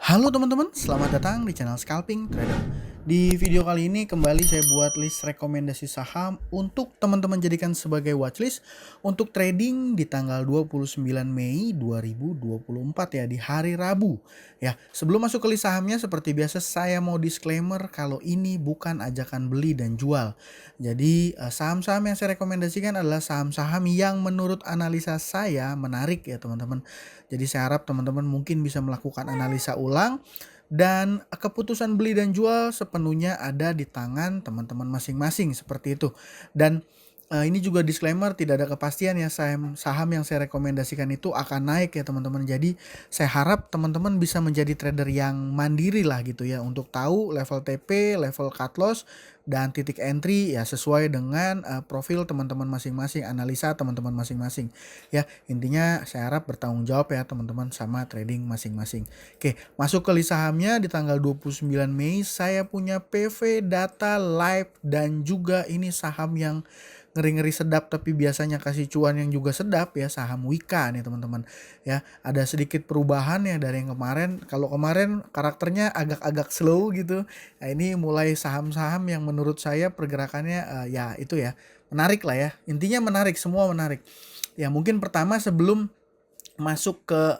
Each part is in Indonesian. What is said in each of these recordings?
Halo teman-teman, selamat datang di channel Scalping Trader. Di video kali ini kembali saya buat list rekomendasi saham untuk teman-teman jadikan sebagai watchlist untuk trading di tanggal 29 Mei 2024 ya, di hari Rabu. Ya, sebelum masuk ke list sahamnya seperti biasa saya mau disclaimer kalau ini bukan ajakan beli dan jual. Jadi saham-saham yang saya rekomendasikan adalah saham-saham yang menurut analisa saya menarik ya teman-teman. Jadi saya harap teman-teman mungkin bisa melakukan analisa ulang dan keputusan beli dan jual sepenuhnya ada di tangan teman-teman masing-masing seperti itu. Dan ini juga disclaimer, tidak ada kepastian ya saham yang saya rekomendasikan itu akan naik ya teman-teman. Jadi saya harap teman-teman bisa menjadi trader yang mandiri lah gitu ya, untuk tahu level TP, level cut loss dan titik entry ya sesuai dengan profil teman-teman masing-masing, analisa teman-teman masing-masing. Ya, intinya saya harap bertanggung jawab ya teman-teman sama trading masing-masing. Oke, masuk ke list sahamnya di tanggal 29 Mei saya punya PV Data Live dan juga ini saham yang ngeri-ngeri sedap tapi biasanya kasih cuan yang juga sedap ya, saham Wika nih teman-teman. Ya, ada sedikit perubahan ya dari yang kemarin. Kalau kemarin karakternya agak-agak slow gitu. Nah, ini mulai saham-saham yang menurut saya pergerakannya ya itu ya, menarik lah ya. Intinya menarik, semua menarik. Ya, mungkin pertama sebelum masuk ke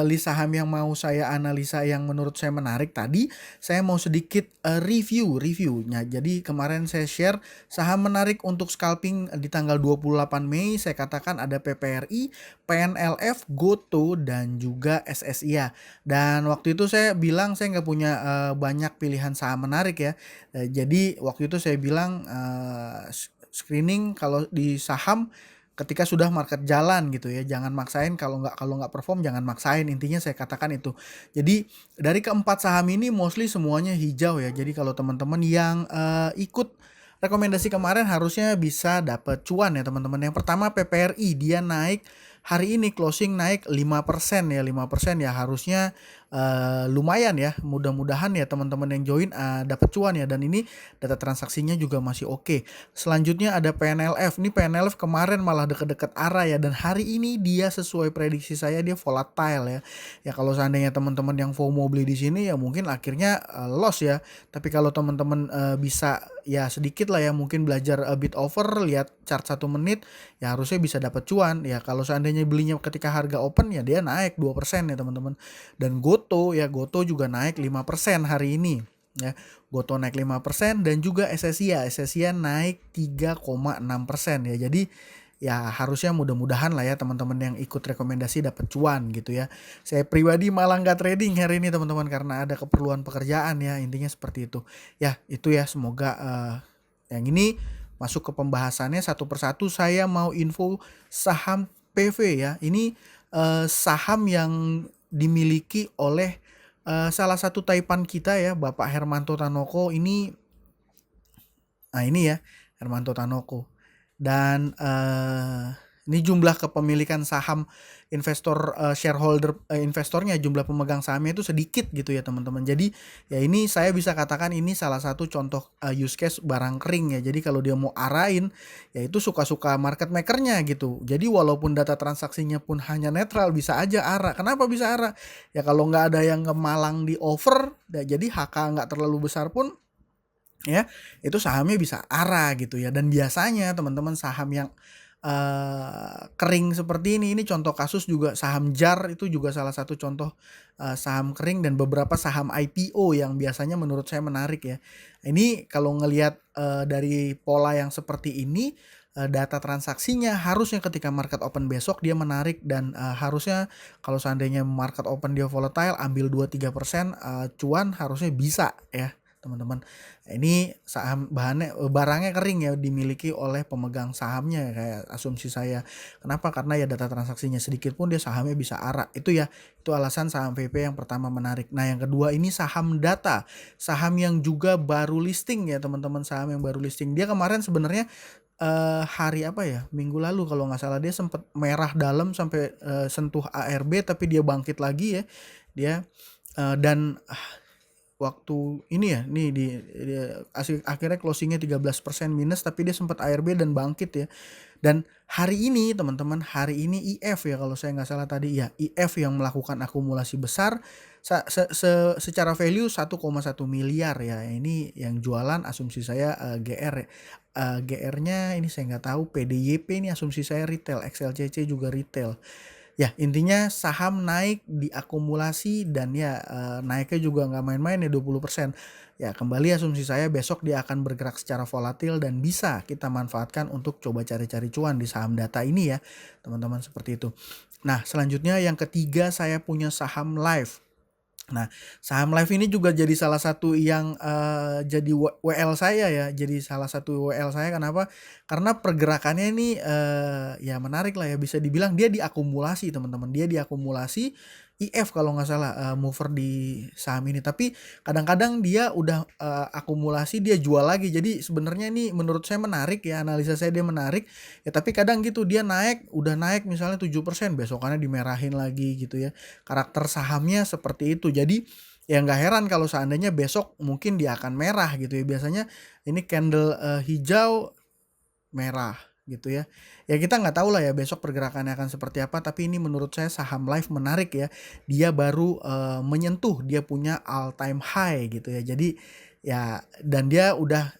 list saham yang mau saya analisa yang menurut saya menarik tadi, saya mau sedikit reviewnya. Jadi kemarin saya share saham menarik untuk scalping di tanggal 28 Mei. Saya katakan ada PPRI, PNLF, GoTo dan juga SSIA. Dan waktu itu saya bilang saya nggak punya banyak pilihan saham menarik ya. Jadi waktu itu saya bilang screening kalau di saham ketika sudah market jalan gitu ya, jangan maksain, kalau nggak perform jangan maksain, intinya saya katakan itu. Jadi dari keempat saham ini mostly semuanya hijau ya. Jadi kalau teman-teman yang ikut rekomendasi kemarin harusnya bisa dapat cuan ya teman-teman. Yang pertama PPRI, dia naik hari ini, closing naik 5% ya, 5% ya, harusnya lumayan ya. Mudah-mudahan ya teman-teman yang join dapat cuan ya, dan ini data transaksinya juga masih oke. Selanjutnya ada PNLF. Ini PNLF kemarin malah deket-deket arah ya, dan hari ini dia sesuai prediksi saya, dia volatile ya. Ya kalau seandainya teman-teman yang FOMO beli di sini ya mungkin akhirnya loss ya. Tapi kalau teman-teman bisa ya sedikit lah ya, mungkin belajar a bit over, lihat chart 1 menit ya, harusnya bisa dapat cuan ya. Kalau seandainya belinya ketika harga open ya dia naik 2% ya teman-teman. Dan Goto juga naik 5% hari ini ya. Goto naik 5% dan juga SSIA naik 3,6% ya. Jadi ya harusnya mudah-mudahan lah ya teman-teman yang ikut rekomendasi dapat cuan gitu ya. Saya pribadi malah nggak trading hari ini teman-teman karena ada keperluan pekerjaan ya, intinya seperti itu. Ya itu ya, semoga yang ini masuk ke pembahasannya satu persatu. Saya mau info saham PV ya. Ini saham yang dimiliki oleh salah satu taipan kita ya, Bapak Hermanto Tanoko ini. Nah ini ya, Hermanto Tanoko. Dan ini jumlah kepemilikan saham investor, investornya, jumlah pemegang sahamnya itu sedikit gitu ya teman-teman. Jadi ya ini saya bisa katakan ini salah satu contoh use case barang kering ya. Jadi kalau dia mau arahin ya itu suka-suka market makernya gitu. Jadi walaupun data transaksinya pun hanya netral, bisa aja arah. Kenapa bisa arah? Ya kalau nggak ada yang ngemalang di over ya, jadi HK nggak terlalu besar pun ya itu sahamnya bisa arah gitu ya. Dan biasanya teman-teman saham yang kering seperti ini contoh kasus juga saham JAR, itu juga salah satu contoh saham kering, dan beberapa saham IPO yang biasanya menurut saya menarik ya. Ini kalau ngelihat dari pola yang seperti ini, data transaksinya harusnya ketika market open besok dia menarik, dan harusnya kalau seandainya market open dia volatile, ambil 2-3% cuan harusnya bisa ya teman-teman. Ini saham barangnya kering ya, dimiliki oleh pemegang sahamnya kayak asumsi saya. Kenapa? Karena ya data transaksinya sedikit pun dia sahamnya bisa arah. Itu ya, itu alasan saham PP yang pertama menarik. Nah, yang kedua ini saham data. Saham yang juga baru listing ya teman-teman, saham yang baru listing. Dia kemarin sebenarnya hari apa ya? Minggu lalu kalau nggak salah dia sempat merah dalam sampai sentuh ARB, tapi dia bangkit lagi ya. Dia dan waktu ini ya, nih akhirnya closingnya 13% minus, tapi dia sempat ARB dan bangkit ya. Dan hari ini teman-teman, hari ini IF ya kalau saya nggak salah tadi ya, IF yang melakukan akumulasi besar secara value 1,1 miliar ya. Ini yang jualan asumsi saya GR ya. GR-nya ini saya nggak tahu, PDYP ini asumsi saya retail, XLCC juga retail. Ya intinya saham naik diakumulasi dan ya naiknya juga nggak main-main ya 20%. Ya kembali asumsi saya besok dia akan bergerak secara volatil dan bisa kita manfaatkan untuk coba cari-cari cuan di saham data ini ya teman-teman, seperti itu. Nah selanjutnya yang ketiga saya punya saham Live. Nah, saham Live ini juga jadi salah satu yang jadi WL saya ya, jadi salah satu WL saya. Kenapa? Karena pergerakannya ini ya menarik lah ya, bisa dibilang dia diakumulasi teman-teman, dia diakumulasi IF kalau nggak salah mover di saham ini. Tapi kadang-kadang dia udah akumulasi dia jual lagi. Jadi sebenarnya ini menurut saya menarik ya, analisa saya dia menarik. Ya tapi kadang gitu dia naik, udah naik misalnya 7%, besokannya dimerahin lagi gitu ya. Karakter sahamnya seperti itu. Jadi ya nggak heran kalau seandainya besok mungkin dia akan merah gitu ya. Biasanya ini candle hijau merah gitu ya. Ya kita nggak tahu lah ya besok pergerakannya akan seperti apa, tapi ini menurut saya saham Live menarik ya. Dia baru menyentuh dia punya all time high gitu ya. Jadi ya dan dia udah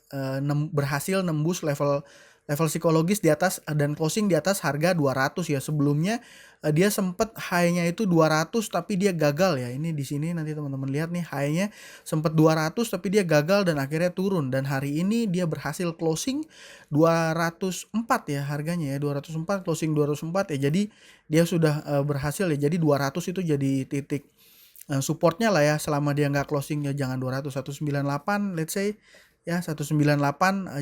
berhasil nembus level psikologis di atas dan closing di atas harga 200 ya. Sebelumnya dia sempat high-nya itu 200 tapi dia gagal ya. Ini di sini nanti teman-teman lihat nih, high-nya sempat 200 tapi dia gagal dan akhirnya turun, dan hari ini dia berhasil closing 204 ya harganya ya, 204 closing 204 ya. Jadi dia sudah berhasil ya. Jadi 200 itu jadi titik supportnya lah ya, selama dia nggak closing ya jangan 200, 198 let's say ya, 198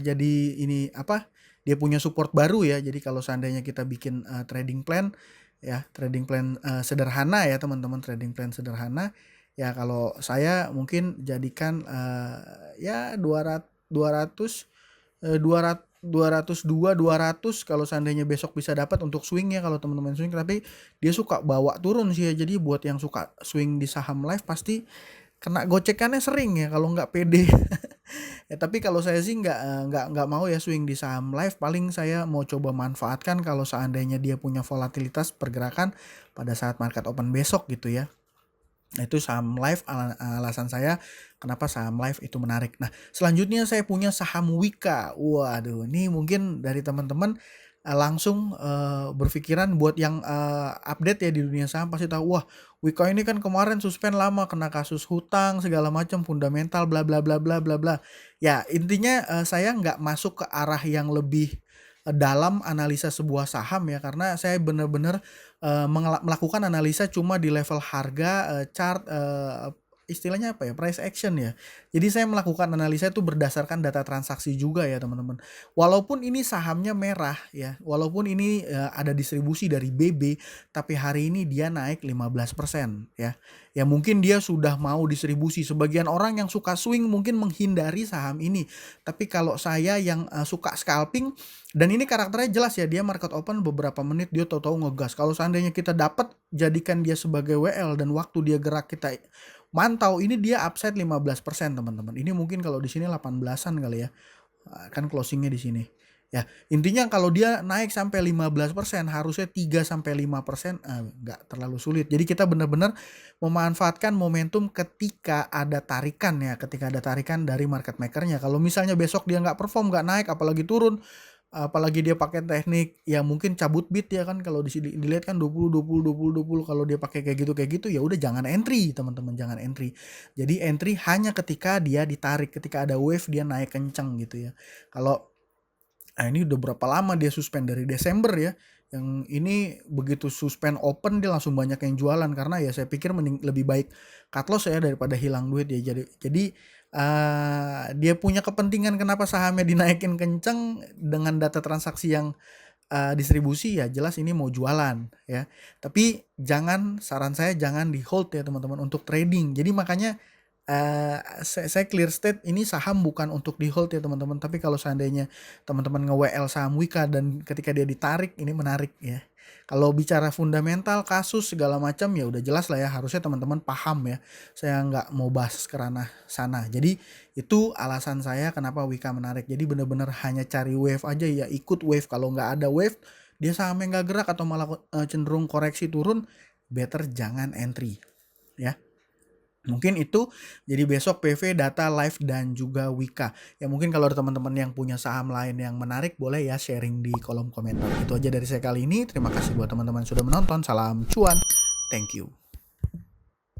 jadi ini apa, dia punya support baru ya. Jadi kalau seandainya kita bikin trading plan ya, trading plan sederhana ya teman-teman, trading plan sederhana ya, kalau saya mungkin jadikan ya 200 200 kalau seandainya besok bisa dapat untuk swing ya, kalau teman-teman swing. Tapi dia suka bawa turun sih ya, jadi buat yang suka swing di saham Live pasti kena gocekannya sering ya kalau nggak pede. Ya tapi kalau saya sih nggak mau ya swing di saham Live. Paling saya mau coba manfaatkan kalau seandainya dia punya volatilitas pergerakan pada saat market open besok gitu ya. Nah itu saham Live, alasan saya kenapa saham Live itu menarik. Nah selanjutnya saya punya saham Wika. Waduh, ini mungkin dari teman-teman langsung berpikiran, buat yang update ya di dunia saham pasti tahu, wah Wika ini kan kemarin suspend lama kena kasus hutang segala macam, fundamental bla bla bla bla bla bla. Ya intinya saya nggak masuk ke arah yang lebih dalam analisa sebuah saham ya, karena saya benar-benar melakukan analisa cuma di level harga, chart, istilahnya apa ya, price action ya. Jadi saya melakukan analisa itu berdasarkan data transaksi juga ya teman-teman. Walaupun ini sahamnya merah ya, walaupun ini ada distribusi dari BB, tapi hari ini dia naik 15% ya. Ya mungkin dia sudah mau distribusi. Sebagian orang yang suka swing mungkin menghindari saham ini. Tapi kalau saya yang suka scalping, dan ini karakternya jelas ya, dia market open beberapa menit dia tahu-tahu ngegas. Kalau seandainya kita dapat jadikan dia sebagai WL dan waktu dia gerak kita mantau, ini dia upside 15% teman-teman. Ini mungkin kalau di sini 18-an kali ya. Kan closingnya di sini. Ya, intinya kalau dia naik sampai 15%, harusnya 3 sampai 5% nggak terlalu sulit. Jadi kita benar-benar memanfaatkan momentum ketika ada tarikan ya, ketika ada tarikan dari market makernya. Kalau misalnya besok dia nggak perform, nggak naik, apalagi turun, apalagi dia pakai teknik ya mungkin cabut bid ya kan, kalau di sini dilihat kan 20 20 20 20, kalau dia pakai kayak gitu ya udah jangan entry teman-teman, jangan entry. Jadi entry hanya ketika dia ditarik, ketika ada wave dia naik kenceng gitu ya. Kalau ini udah berapa lama dia suspend, dari Desember ya. Yang ini begitu suspend open dia langsung banyak yang jualan, karena ya saya pikir lebih baik cut loss ya daripada hilang duit ya. Jadi dia punya kepentingan kenapa sahamnya dinaikin kenceng dengan data transaksi yang distribusi, ya jelas ini mau jualan ya. Tapi saran saya jangan di hold ya teman-teman untuk trading. Jadi makanya saya clear state, ini saham bukan untuk di hold ya teman-teman. Tapi kalau seandainya teman-teman nge-WL saham Wika dan ketika dia ditarik, ini menarik ya. Kalau bicara fundamental, kasus segala macam ya udah jelas lah ya, harusnya teman-teman paham ya. Saya nggak mau bahas ke ranah sana. Jadi itu alasan saya kenapa Wika menarik. Jadi bener-bener hanya cari wave aja ya, ikut wave. Kalau nggak ada wave, dia sahamnya nggak gerak atau malah cenderung koreksi turun, better jangan entry ya. Mungkin itu jadi besok PV, Data, Live, dan juga Wika. Ya mungkin kalau ada teman-teman yang punya saham lain yang menarik, boleh ya sharing di kolom komentar. Itu aja dari saya kali ini. Terima kasih buat teman-teman yang sudah menonton. Salam cuan. Thank you.